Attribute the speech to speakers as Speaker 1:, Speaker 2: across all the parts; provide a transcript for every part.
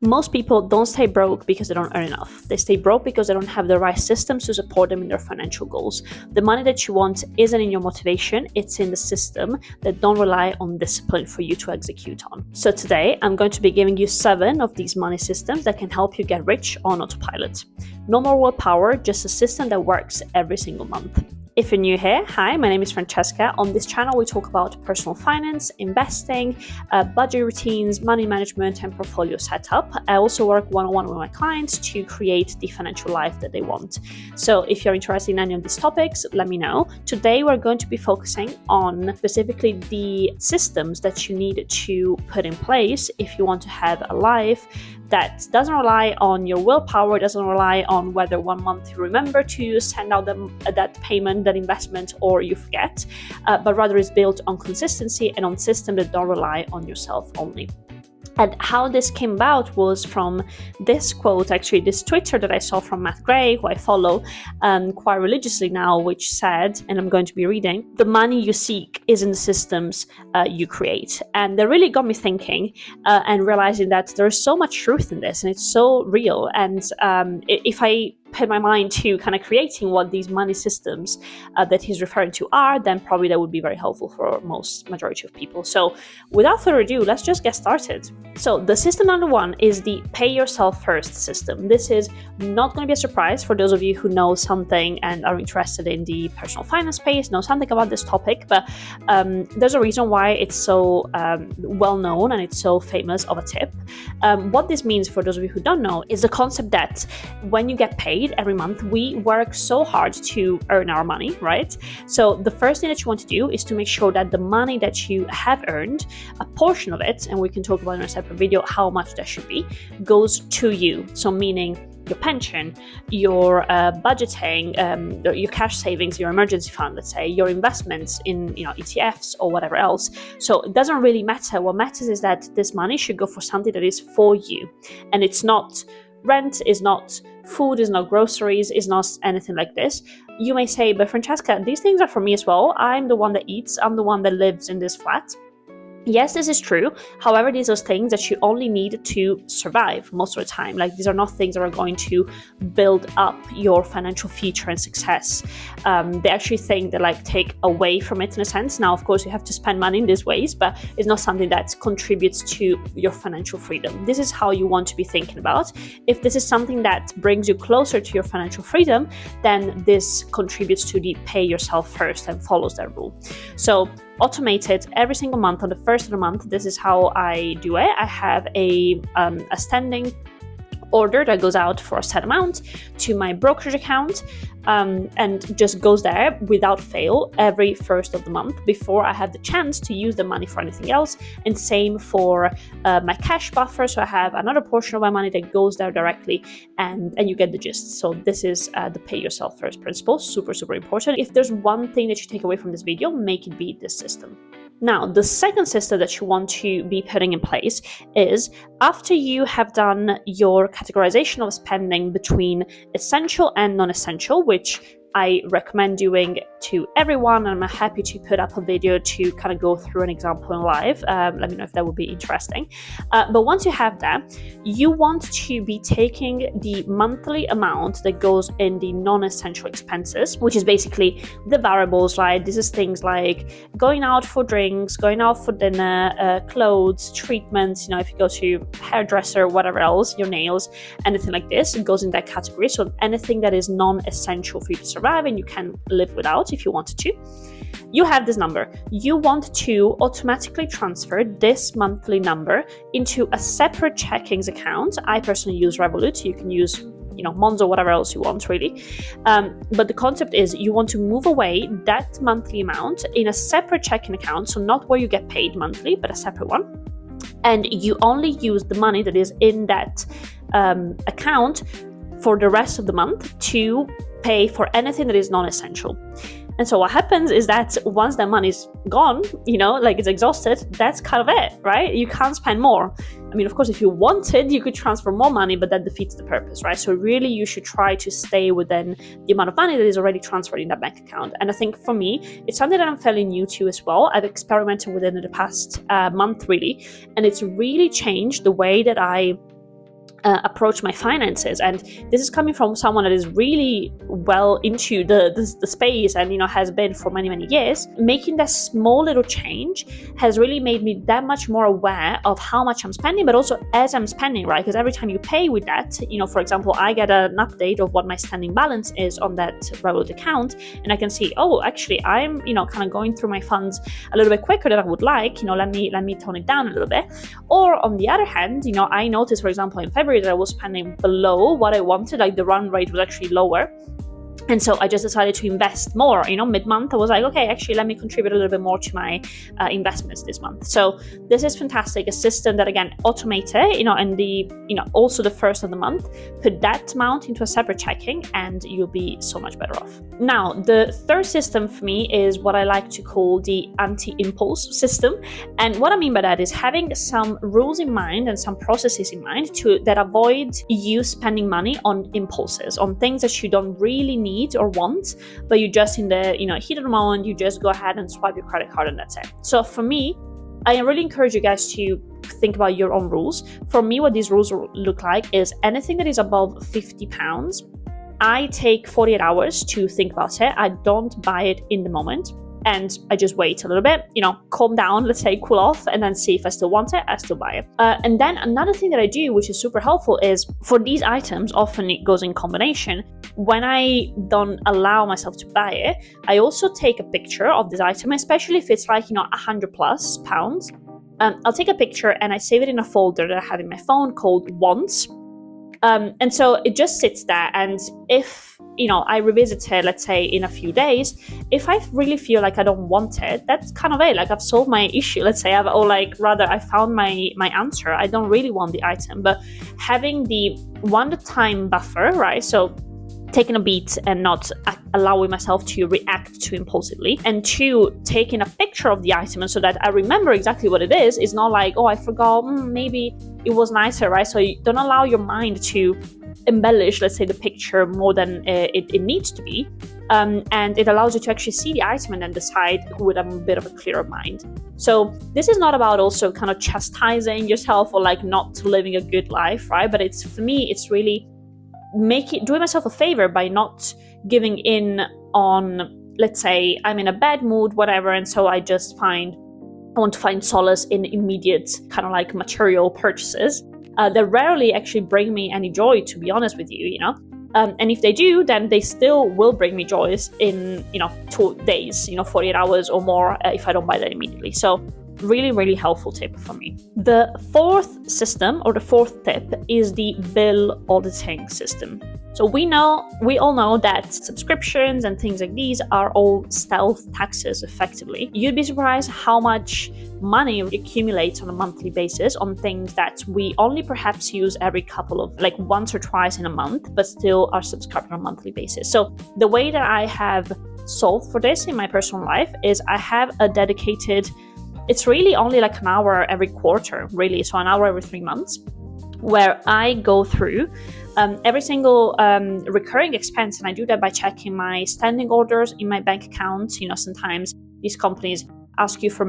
Speaker 1: Most people don't stay broke because they don't earn enough. They stay broke because they don't have the right systems to support them in their financial goals. The money that you want isn't in your motivation, it's in the system that don't rely on discipline for you to execute on. So today, I'm going to be giving you 7 of these money systems that can help you get rich on autopilot. No more willpower, just a system that works every single month. If you're new here, hi, my name is Francesca. On this channel, we talk about personal finance, investing, budget routines, money management, and portfolio setup. I also work one-on-one with my clients to create the financial life that they want. So if you're interested in any of these topics, let me know. Today, we're going to be focusing on specifically the systems that you need to put in place if you want to have a life that doesn't rely on your willpower, doesn't rely on whether one month you remember to send out that payment, that investment, or you forget, but rather is built on consistency and on systems that don't rely on yourself only. And how this came about was from this quote, actually, this Twitter that I saw from Matt Gray, who I follow quite religiously now, which said, and I'm going to be reading, "The money you seek is in the systems you create." And that really got me thinking and realizing that there's so much truth in this and it's so real. And if I put my mind to kind of creating what these money systems that he's referring to are, then probably that would be very helpful for majority of people. So without further ado, let's just get started. So the system number 1 is the pay yourself first system. This is not going to be a surprise for those of you who know something and are interested in the personal finance space, know something about this topic, but there's a reason why it's so well known and it's so famous of a tip. What this means for those of you who don't know is the concept that when you get paid every month, we work so hard to earn our money, right? So the first thing that you want to do is to make sure that the money that you have earned, a portion of it, and we can talk about in a separate video how much that should be, goes to you. So meaning your pension, your budgeting, your cash savings, your emergency fund, let's say, your investments in ETFs or whatever else. So it doesn't really matter. What matters is that this money should go for something that is for you, and it's not rent, is not food, is not groceries, is not anything like this. You may say, but Francesca, these things are for me as well. I'm the one that eats, I'm the one that lives in this flat. Yes, this is true. However, these are things that you only need to survive most of the time. Like, these are not things that are going to build up your financial future and success. They actually think that take away from it in a sense. Now, of course, you have to spend money in these ways, but it's not something that contributes to your financial freedom. This is how you want to be thinking about. If this is something that brings you closer to your financial freedom, then this contributes to the pay yourself first and follows that rule. So automated every single month on the first of the month. This is how I do it. I have a standing order that goes out for a set amount to my brokerage account and just goes there without fail every first of the month before I have the chance to use the money for anything else. And same for my cash buffer. So I have another portion of my money that goes there directly, and you get the gist. So this is the pay yourself first principle. Super, super important. If there's one thing that you take away from this video, make it be this system. Now, the second system that you want to be putting in place is after you have done your categorization of spending between essential and non-essential, which I recommend doing to everyone, and I'm happy to put up a video to kind of go through an example in live. Let me know if that would be interesting. But once you have that, you want to be taking the monthly amount that goes in the non-essential expenses, which is basically the variables, right? This is things like going out for drinks, going out for dinner, clothes, treatments, if you go to hairdresser, whatever else, your nails, anything like this, it goes in that category. So anything that is non-essential for you to survive and you can live without if you wanted to. You have this number. You want to automatically transfer this monthly number into a separate checkings account. I personally use Revolut. You can use Monzo, whatever else you want, really. But the concept is you want to move away that monthly amount in a separate checking account. So not where you get paid monthly, but a separate one. And you only use the money that is in that account for the rest of the month to pay for anything that is non-essential. And so what happens is that once that money's gone, it's exhausted, that's kind of it, right? You can't spend more. I mean, of course, if you wanted, you could transfer more money, but that defeats the purpose, right? So really, you should try to stay within the amount of money that is already transferred in that bank account. And I think for me, it's something that I'm fairly new to as well. I've experimented with it in the past month, really, and it's really changed the way that I approach my finances. And this is coming from someone that is really well into the space and has been for many years. Making that small little change has really made me that much more aware of how much I'm spending, but also as I'm spending, right? Because every time you pay with that, for example, I get an update of what my standing balance is on that Revolut account, and I can see, oh, actually I'm kind of going through my funds a little bit quicker than I would like. Let me tone it down a little bit. Or on the other hand, I noticed, for example, in February that I was spending below what I wanted, like the run rate was actually lower. And so I just decided to invest more. Mid-month, I was like, okay, actually, let me contribute a little bit more to my investments this month. So this is fantastic. A system that, again, automate it, and also the first of the month, put that amount into a separate checking, and you'll be so much better off. Now, the third system for me is what I like to call the anti-impulse system. And what I mean by that is having some rules in mind and some processes in mind that avoid you spending money on impulses, on things that you don't really need or want, but you just in the heat of the moment, you just go ahead and swipe your credit card and that's it. So for me, I really encourage you guys to think about your own rules. For me, what these rules look like is anything that is above £50, I take 48 hours to think about it. I don't buy it in the moment. And I just wait a little bit, calm down, let's say cool off, and then see if I still want it, I still buy it. And then another thing that I do, which is super helpful, is for these items, often it goes in combination. When I don't allow myself to buy it, I also take a picture of this item, especially if it's like, £100+ I'll take a picture and I save it in a folder that I have in my phone called Wants. And so it just sits there, and if I revisit it, let's say in a few days, if I really feel like I don't want it, that's kind of it. Like I've solved my issue, let's say, I found my answer. I don't really want the item, but having the time buffer, right? So taking a beat and not allowing myself to react too impulsively, and two, taking a picture of the item and so that I remember exactly what it is. It's not like, oh, I forgot, maybe it was nicer, right? So you don't allow your mind to embellish, let's say, the picture more than it needs to be. And it allows you to actually see the item and then decide with a bit of a clearer mind. So this is not about also kind of chastising yourself or like not living a good life, right? But for me, it's really doing myself a favor by not giving in on, let's say, I'm in a bad mood, whatever, and so I want to find solace in immediate kind of like material purchases that rarely actually bring me any joy, to be honest with you, and if they do, then they still will bring me joys in 2 days, 48 hours or more, if I don't buy that immediately. So really, really helpful tip for me. The fourth system, or the fourth tip, is the bill auditing system. So we all know that subscriptions and things like these are all stealth taxes effectively. You'd be surprised how much money accumulates on a monthly basis on things that we only perhaps use every couple of, like once or twice in a month, but still are subscribed on a monthly basis. So the way that I have solved for this in my personal life is I have a dedicated, it's really only like an hour every quarter, really. So an hour every 3 months, where I go through every single recurring expense. And I do that by checking my standing orders in my bank account. Sometimes these companies ask you for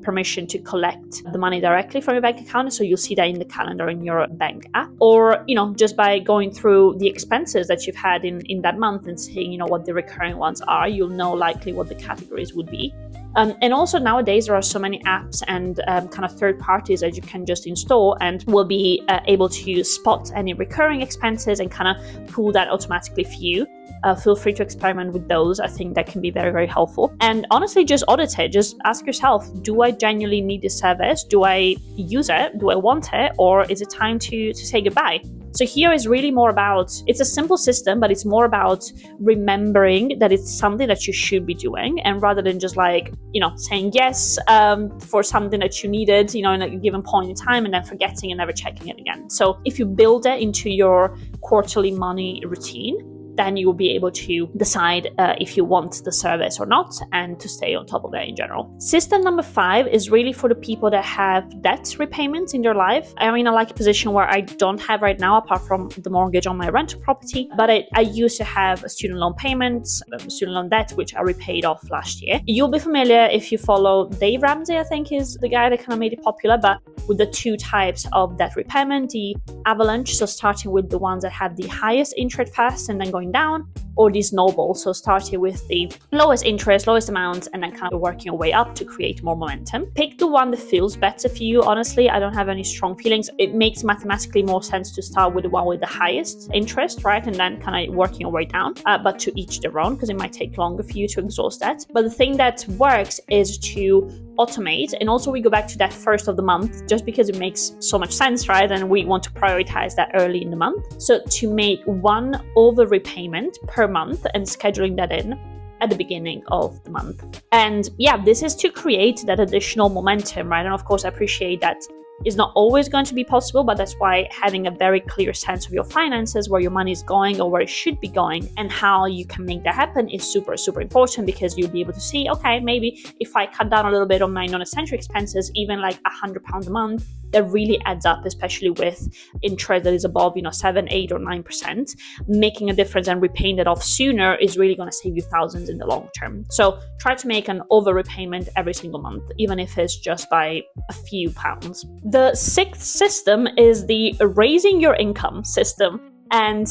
Speaker 1: permission to collect the money directly from your bank account. So you'll see that in the calendar in your bank app. Or, just by going through the expenses that you've had in that month and seeing, what the recurring ones are, you'll know likely what the categories would be. And also nowadays there are so many apps and kind of third parties that you can just install and will be able to spot any recurring expenses and kind of pull that automatically for you. Feel free to experiment with those. I think that can be very, very helpful. And honestly, just audit it. Just ask yourself, do I genuinely need this service? Do I use it? Do I want it? Or is it time to say goodbye? So here is really more about, it's a simple system, but it's more about remembering that it's something that you should be doing, and rather than just like, saying yes for something that you needed, in a given point in time and then forgetting and never checking it again. So if you build it into your quarterly money routine, then you will be able to decide if you want the service or not, and to stay on top of that in general. System number 5 is really for the people that have debt repayments in their life. I'm in a lucky position where I don't have right now, apart from the mortgage on my rental property, but I used to have student loan payments, student loan debt, which I repaid off last year. You'll be familiar if you follow Dave Ramsey, I think is the guy that kind of made it popular, but with the 2 types of debt repayment, the avalanche, so starting with the ones that have the highest interest fast and then going down, or the snowball, so starting with the lowest interest, lowest amount, and then kind of working your way up to create more momentum. Pick the one that feels better for you. Honestly, I don't have any strong feelings. It makes mathematically more sense to start with the one with the highest interest, right? And then kind of working your way down, but to each their own, because it might take longer for you to exhaust that. But the thing that works is to automate, and also we go back to that first of the month, just because it makes so much sense, right? And we want to prioritize that early in the month. So to make one over repayment per month and scheduling that in at the beginning of the month. And yeah, this is to create that additional momentum, right? And of course, I appreciate that is not always going to be possible, but that's why having a very clear sense of your finances, where your money is going or where it should be going, and how you can make that happen is super, super important, because you'll be able to see, okay, maybe if I cut down a little bit on my non-essential expenses, even like £100 a month, that really adds up, especially with interest that is above, 7, 8, or 9%. Making a difference and repaying that off sooner is really going to save you thousands in the long term. So try to make an over repayment every single month, even if it's just by a few pounds. The 6th system is the raising your income system. And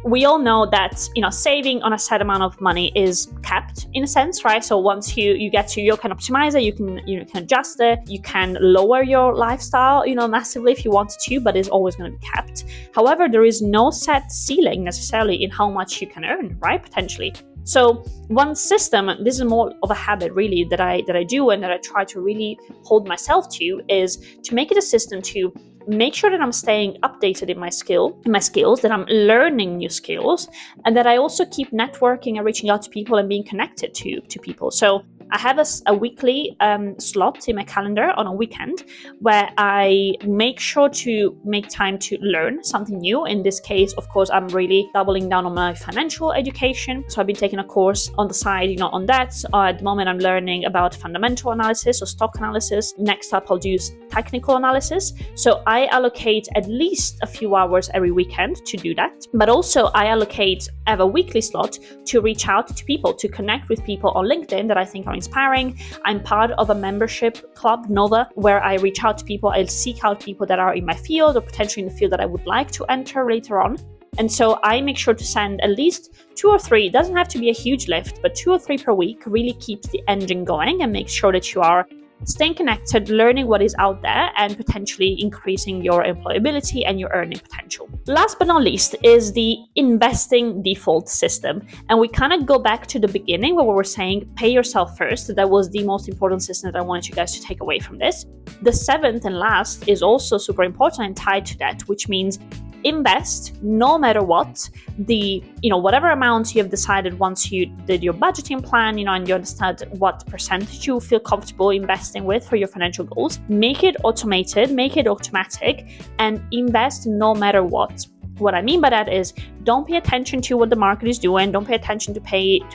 Speaker 1: we all know that, saving on a set amount of money is capped in a sense, right? So once you get to, you can optimize it, you can adjust it, you can lower your lifestyle, massively if you wanted to, but it's always going to be capped. However, there is no set ceiling necessarily in how much you can earn, right? Potentially. So one system, this is more of a habit really that I do and that I try to really hold myself to, is to make it a system to make sure that I'm staying updated in my skills, that I'm learning new skills, and that I also keep networking and reaching out to people and being connected to people. So I have a weekly slot in my calendar on a weekend where I make sure to make time to learn something new. In this case, of course, I'm really doubling down on my financial education. So I've been taking a course on the side, on that. At the moment, I'm learning about fundamental analysis or stock analysis. Next up, I'll do technical analysis. So I allocate at least a few hours every weekend to do that. But also I have a weekly slot to reach out to people, to connect with people on LinkedIn that I think are inspiring. I'm part of a membership club, Nova, where I reach out to people. I'll seek out people that are in my field or potentially in the field that I would like to enter later on. And so I make sure to send at least 2 or 3, it doesn't have to be a huge lift, but 2 or 3 per week really keeps the engine going and makes sure that you are staying connected, learning what is out there, and potentially increasing your employability and your earning potential. Last but not least is the investing default system. And we kind of go back to the beginning where we were saying pay yourself first. That was the most important system that I wanted you guys to take away from this. The 7th and last is also super important and tied to that, which means invest no matter what. Whatever amount you have decided once you did your budgeting plan, and you understand what percentage you feel comfortable investing with for your financial goals, make it automated, make it automatic, and invest no matter what. What I mean by that is, don't pay attention to what the market is doing. Don't pay attention to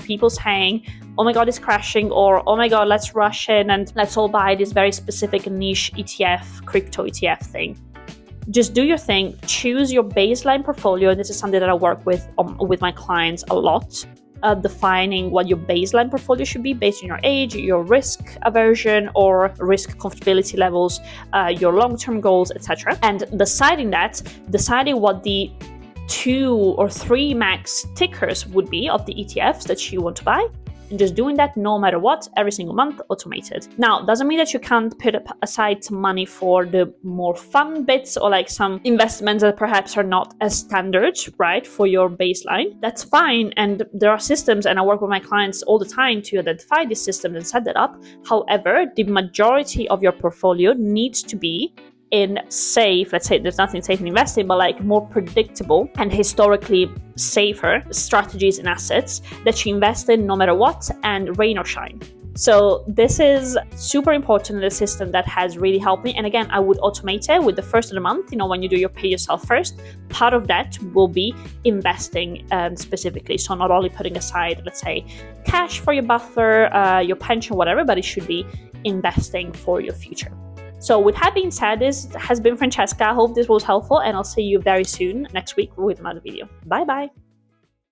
Speaker 1: people saying, oh my God, it's crashing, or oh my God, let's rush in and let's all buy this very specific niche ETF, crypto ETF thing. Just do your thing, choose your baseline portfolio. This is something that I work with my clients a lot, defining what your baseline portfolio should be based on your age, your risk aversion or risk comfortability levels, your long-term goals, etc. And deciding what the 2 or 3 max tickers would be of the ETFs that you want to buy. And just doing that no matter what, every single month, automated. Now, doesn't mean that you can't put aside some money for the more fun bits or like some investments that perhaps are not as standard, right, for your baseline. That's fine. And there are systems, and I work with my clients all the time to identify these systems and set that up. However, the majority of your portfolio needs to be in safe, let's say there's nothing safe in investing, but like more predictable and historically safer strategies and assets that you invest in no matter what, and rain or shine. So this is super important in the system that has really helped me. And again, I would automate it with the first of the month. When you do your pay yourself first, part of that will be investing specifically. So not only putting aside, let's say, cash for your buffer, your pension, whatever, but it should be investing for your future. So with that being said, this has been Francesca. I hope this was helpful, and I'll see you very soon next week with another video. Bye bye.